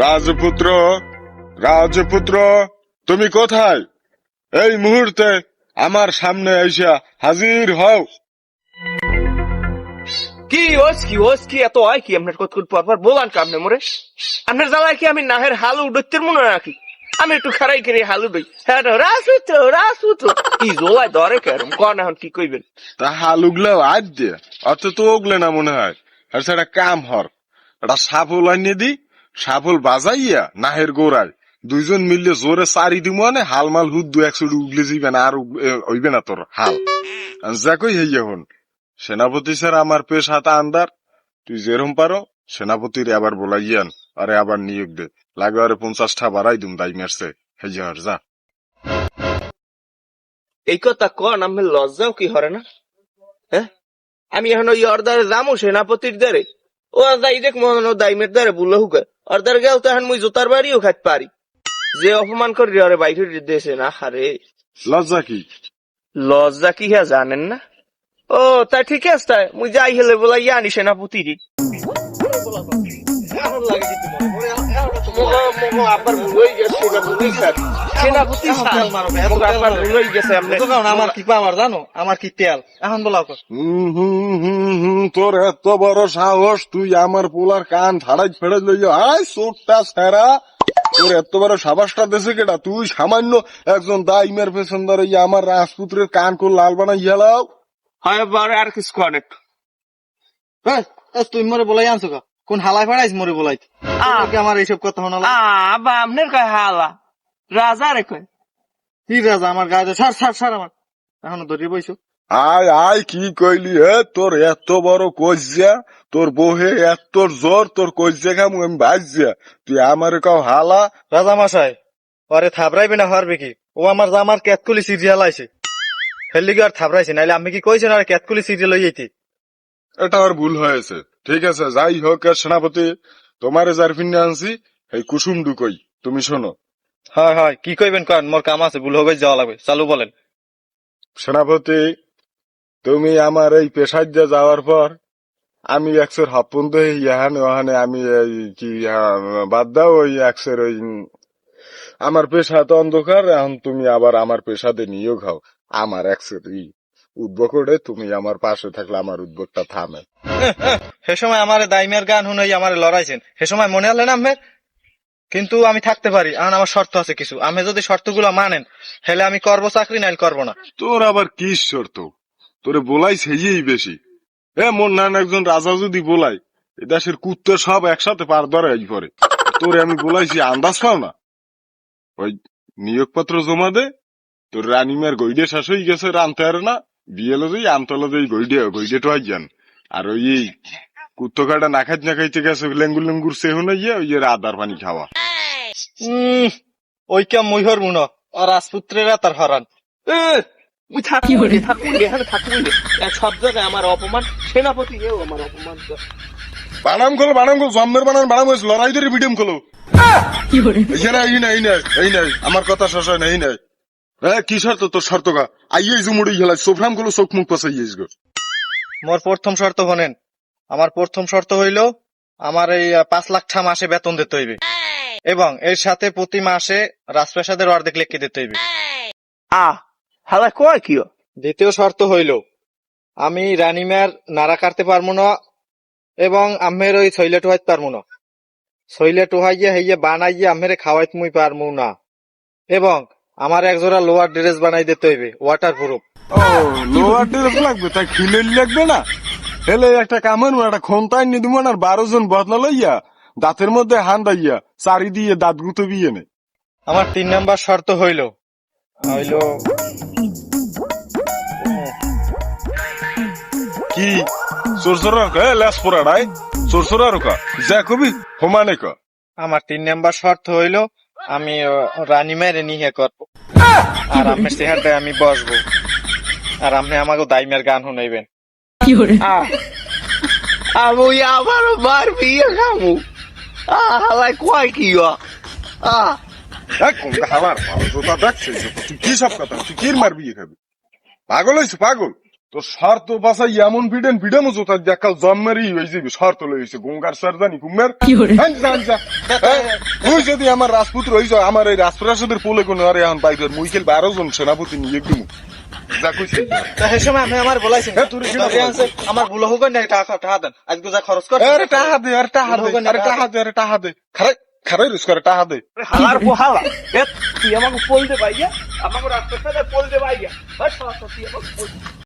রাজপুত্র, রাজপুত্র, তুমি কোথায়? এই মুহূর্তে আমার সামনে এসে হাজির হও। কি ওস কি এত হয় কি আপনার কত পরপর বলান কা আপনি মোরে আপনার জ্বালায় কি আমি নাহের হালু উডতের মনে রাখি আমি একটু খারাই করে হালু দই হ্যাঁ রাজপুত্র কি জোলায় ধরে কেরম কন এখন কি কইবেন তা হালুগুলো আজ দিয়ে অত তো ওগলে না মনে হয়। আর সেটা কাম হর একটা সাফল আনিয়ে দি, সাফল বাজাইয়া নাহের গোড়ায় দুইজন মিললে জোরে সারি দিব মানে হাল মাল হুদ দু একশো উগলে যাইবে না আর হইবে না তোর হাল। যাকই হইয়া হন সেনাপতি স্যার আমার পেশ হাতা আন্দার, তুই যেরম পারো সেনাপতির আবার বলাইয়ান আরে আবার নিয়োগ দে, লাগে আরে 50টা বাড়াই দুম দাই মেরছে হইয়া হর যা। এই কথা কন আমি লজ্জাও কি হরে না হ্যাঁ আমি এখন ওই অর্দারে যামো সেনাপতির দ্বারে ও যাই দেখ মন ও দাইমের দ্বারে বুলো হুকা অর্দার গেল তো এখন মুই জোতার বাড়িও খাইতে পারি যে অপমান করি আরে বাইরে দেশে না হারে লজ্জা কি? লজ্জা কি হ্যাঁ জানেন না? ও তা ঠিক আছে তাই মুই যাই হেলে বলাই আনি সেনাপতিরই আমার কি পাওয়ার জানো, আমার কি তেল এখন বলা তোর এত বড় সাহস, তুই আমার পোলার কান ফাড়াই ফেড়াই লইয়া আয় চোরটা সেরা, তোর এত বড় সাবাসটা দেশে কেটা? তুই সামান্য একজন দাইমের পেছন ধরে আমার রাজপুত্রের কান করে লাল বানাই গেলাও। হয় বারে আর কিছু কনেক তুই মরে বলাই আনছো কা? কোন হালাই ফাড়াইছ মরে বলাই? আমার এইসব কথা শোনা আবা আপনার কয় হালা রাজা রে কয় কি রাজা? আমার গায়ে সার আমার এখনো ধরিয়ে বইছো। আয় আয় কি কইলি হে? তোর এত বড় কইজা, তোর বহে এত জোর, তোর কইজা খামু আমি বাজিয়া, তুই আমার কাও হালা? রাজা মশাই ওরে থাবরাইবে না হারবে কি? ও আমার জামার ক্যাতকুলি সিরিয়াল আইছে হেললি কি আর থাবরাইছে, নাইলে আমি কি কইছেন আর ক্যাতকুলি সিরিয়াল হইয়াইতে? এটা আর ভুল হয়েছে, ঠিক আছে যাই হোক। সেনাপতি তোমারে যার ফিনে আনছি এই কুসুম ডুকই, তুমি শোনো। হয় হয় কি কইবেন কন, মোর কাম আছে, ভুল হয়ে যাওয়া লাগবে, চালু বলেন। সেনাপতি তুমি আমার এই পেশায় যাওয়ার পর আমি একশোর হাপ্পন্ত ইহানে ওহানে আমি কি বাদ দাও, ওই একশোর ওই আমার পেশা তো অন্ধকার, এখন তুমি আবার আমার পেশাতে নিয়েও খাও। আমার একশোর উদ্ভোগে তুমি আমার পাশে থাকলে আমার উদ্ভোগটা থামে। সে সময় আমার দাইমের গান শুনাই আমার লড়াইছেন, সে সময় মনে হলেন আমের, কিন্তু আমি থাকতে পারি, এখন আমার শর্ত আছে কিছু, আমি যদি শর্তগুলো মানেন তাহলে আমি করবো চাকরি, নাইলে করবো না। তোর আবার কি শর্ত? তোরে বলাই সেই বেশি। মন নান একজন রাজা যদি বলাই এ দেশের কুত্তে সব একসাথে পার ধরে পরে, তোরে আমি বলাইছি আন্দাজ পাও না? ওই নিয়োগপত্র জমা দে, তোর রানিমার গইডে শেষ হয়ে গেছে, রানতে আর না বিয়েলো যাই আমতলা যাই গইডে তো যান। আর ওই কুত্তো কাটা না খাইতে গেছে লেঙ্গুর লেঙ্গুর সেহু না গিয়ে ওই আদার পানি খাওয়া। ওই কে মহিহর মুন আর রাজপুত্রেরা তার হরান। সব জায়গায় আমার অপমান, সেনাপতি আমার অপমান। বানাম খোলো জম্মের বানাম হয়েছে, লড়াই ধরে ভিডিও খোলো। এই নাই আমার কথা শেষ হয় না, এই নাই। হ্যাঁ কি শর্ত তোর? শর্ত কা আইয়ে জুমুড়ি খেলা সোফরাম গুলো চোখ মুখ পাশাইয়েছ গো। মোর প্রথম শর্ত হনেন, আমার প্রথম শর্ত হইল আমার এই 5 লাখ মাসে বেতন দিতে হইবে এবং এর সাথে প্রতি মাসে রাজপ্রাসাদের অর্ধেক লেখকে দিতে হইবে। হালা কয় কি? দ্বিতীয় শর্ত হইল আমি রানীমার নাড়া কাটতে পারবো না এবং আমের ওই ছইলে টোহাইতে পারবো না, ছইলে টোহাইয়ে হইয়ে বানাইয়ে আমের খাওয়াইতে মুই পারবো না, এবং আমার একজোড়া লোয়ার ড্রেস বানাই দিতে হইবে ওয়াটার প্রুফ। লোয়ার ড্রেস লাগবে? তাই খিলে লাগবে না? হেলে একটা কামের একটা খন্তায় নিয়ে দিব না, 12 জন বদলা লইয়া দাঁতের মধ্যে হান দাইয়া চারি দিয়ে দাঁত গুতো বিয়ে নে। আমার 3 নাম্বার শর্ত হইল কি লেস পোড়াড়াই চোরসোরা রোকা যা কবি হোমানে ক। আমার 3 নাম্বার শর্ত হইল আমি রানীমার নিহে করবো আর আমের চেহারায় আমি বসবো আর আপনি আমাকে দাইমের গান শুনাইবেন। আমি আবারও বার বিয়ে খামু। হালাই কয় কি? কি সব কথা? তুই কি মারবি খাবি? পাগল হয়েছে পাগল? তো শর্ত বাসাই এমন ভিডেন মতো তার দেখাল জন্মেরই হয়ে যাবি শর্ত লইছে গঙ্গার স্যার জানি কুমার তুই যদি আমার রাজপুত্র হইছ আমার এই রাজপ্রাসাদের পোলে কোন আরে এখন বাইরে মুইকেল 12 জন সেনাপতি নিয়ে দিমু যা কইছি তা সেই সময় আপনি আমার বলাইছেন হ্যাঁ, তুই কি তবে আনছে, আমার ভুল হোক না টাকা দেন আজকে যা খরচ কর আরে টাহা দে আরে টাহা দে আরে টাহা দে আরে টাহা দে খারাই রুস করে টাহা দে হালার পোহালা তুই আমাকে বলতে পাইয়া আমাকে রাস্তার সাথে বলতে পাইয়া তুই আমাকে